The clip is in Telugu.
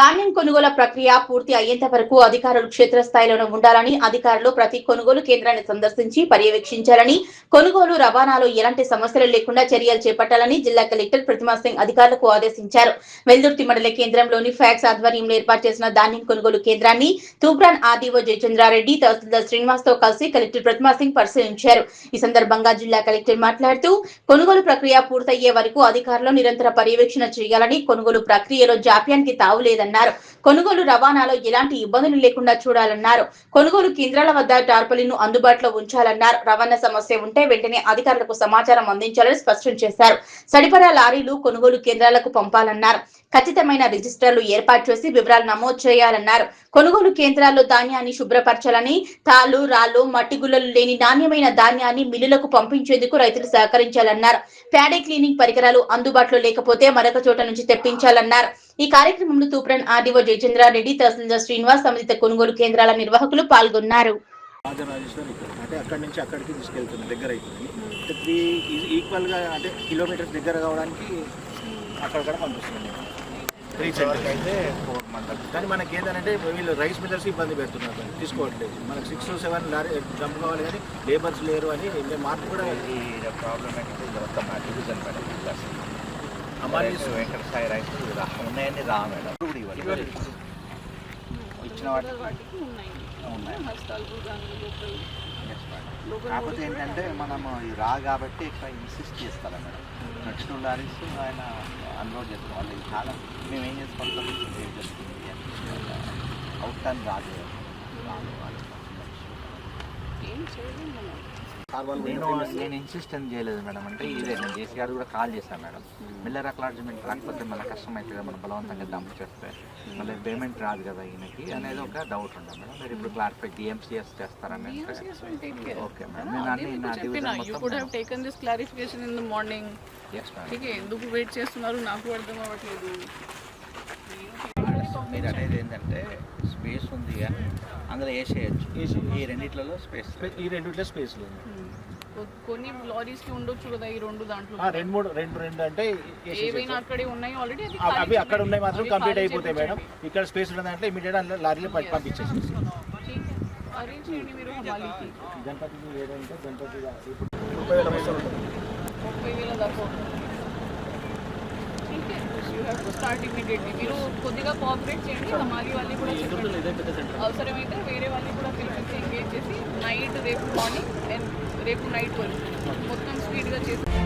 ధాన్యం కొనుగోలు ప్రక్రియ పూర్తి అయ్యేంత వరకు అధికారులు క్షేత్రస్థాయిలోనే ఉండాలని, అధికారులు ప్రతి కొనుగోలు కేంద్రాన్ని సందర్శించి పర్యవేక్షించాలని, కొనుగోలు రవాణాలో ఎలాంటి సమస్యలు లేకుండా చర్యలు చేపట్టాలని జిల్లా కలెక్టర్ ప్రతిమా సింగ్ అధికారులకు ఆదేశించారు. వెల్దుర్తి మండల కేంద్రంలోని ఫ్యాక్స్ ఆధ్వర్యంలో ఏర్పాటు చేసిన ధాన్యం కొనుగోలు కేంద్రాన్ని తూప్రాన్ ఆర్డీఓ జయచంద్రారెడ్డి, తహసీల్దార్ శ్రీనివాస్ తో కలిసి కలెక్టర్ ప్రతిమా సింగ్ పరిశీలించారు. ఈ సందర్భంగా జిల్లా కలెక్టర్ మాట్లాడుతూ కొనుగోలు ప్రక్రియ పూర్తయ్యే వరకు అధికారులు నిరంతర పర్యవేక్షణ చేయాలని, కొనుగోలు ప్రక్రియలో జాప్యానికి తావులేదన్నారు. కొనుగోలు రవాణాలో ఎలాంటి ఇబ్బందులు లేకుండా చూడాలన్నారు. కొనుగోలు కేంద్రాల వద్ద టార్పలిన్ అందుబాటులో ఉంచాలన్నారు. రవాణా సమస్య ఉంటే వెంటనే అధికారులకు సమాచారం అందించాలని స్పష్టం చేశారు. సరిపడా లారీలు కొనుగోలు కేంద్రాలకు పంపాలన్నారు. ఖచ్చితమైన రిజిస్టర్లు ఏర్పాటు చేసి వివరాలు నమోదు చేయాలన్నారు. కొనుగోలు కేంద్రాల్లో ధాన్యాన్ని శుభ్రపరచాలని, తాళ్లు, రాళ్లు, మట్టి గుల్లలు లేని నాణ్యమైన ధాన్యాన్ని మిల్లులకు పంపించేందుకు రైతులు సహకరించాలన్నారు. ప్యాడీ క్లీనింగ్ పరికరాలు అందుబాటులో లేకపోతే మరొక చోట నుంచి తెప్పించాలన్నారు. ఈ కార్యక్రమంలో తూప్రాన్ ఆర్డీఓ జయచంద్రారెడ్డి, తహసీల్దార్ శ్రీనివాస్, సంబంధిత కొనుగోలు కేంద్రాల నిర్వాహకులు పాల్గొన్నారు. అక్కడ పంపిస్తుంది అయితే 4 మండలం. కానీ మనకి ఏంటంటే వీళ్ళు రైస్ మిల్లర్స్ ఇబ్బంది పెడుతున్నారు, తీసుకోవట్లేదు. మనకు 6 7 లారీ డ్రమ్ కావాలి కానీ లేబర్స్ లేరు అని మార్పు కూడా ప్రాబ్లం ఏంటంటే మొత్తం మా డివిజన్ మేడం అమ్మాయి వెంకట సాయి రైస్ ఉన్నాయని రా మేడం కూడా ఇవ్వాలి ఇచ్చిన వాటికి ఉన్నాయి. కాకపోతే ఏంటంటే మనము రా కాబట్టి ఎక్కువ ఇన్సిస్ట్ చేస్తారా మేడం. నచ్చిన లారీస్ ఆయన అన్లోడ్ చేసుకోవాలి. చాలా మేము ఏం చేసుకుంటాం, అవుట్ టైం రాదు. నేను ఇన్సిస్ట్ ఏం చేయలేదు మేడం. అంటే ఇదే నేను జేసీ గారు కూడా కాల్ చేశాను మేడం. మిల్లర్ అక్లాడ్జ్మెంట్ రాకపోతే మన కష్టం అవుతుంది కదా, మనం బలవంతంగా డంప్ చేస్తే మళ్ళీ పేమెంట్ రాదు కదా ఈయనకి అనేది ఒక డౌట్ ఉంటుంది మేడం. మీరు ఇప్పుడు క్లారిఫై డిఎంసీఎస్ చేస్తారని. ఓకే మేడం, నేను ఎందుకు వెయిట్ చేస్తున్నారు నాకు అర్థం అవ్వట్లేదు. మీరు అనేది ఏంటంటే స్పేస్ ఉంది కానీ అందులో వేసేయచ్చు. ఈ రెండిట్లలో స్పేస్, ఈ రెండిట్లో స్పేస్ లేదు. కొన్ని లారీస్ కి ఉండొచ్చు కదా ఈ రెండు దాంట్లో. రెండు అంటే ఏవైనా అక్కడే ఉన్నాయి ఆల్రెడీ, అవి అక్కడ ఉన్నాయి మాత్రం కంప్లీట్ అయిపోతాయి మేడం. ఇక్కడ స్పేస్ ఉన్నదంటే ఇమీడియట్ లారీలో పంపించేసి అరేంజ్ చేయండి మీరు. గణపతికి ఏదంటే గణపతి 30,000 దాకా. మీరు కొద్దిగా కోఆపరేట్ చేయండి. హమాలి వాళ్ళని కూడా చెప్పండి, అవసరమైతే వేరే వాళ్ళని కూడా పిలిపించి ఎంగేజ్ చేసి నైట్ రేపు మార్నింగ్ అండ్ రేపు నైట్ వరకు మొత్తం స్పీడ్గా చేసి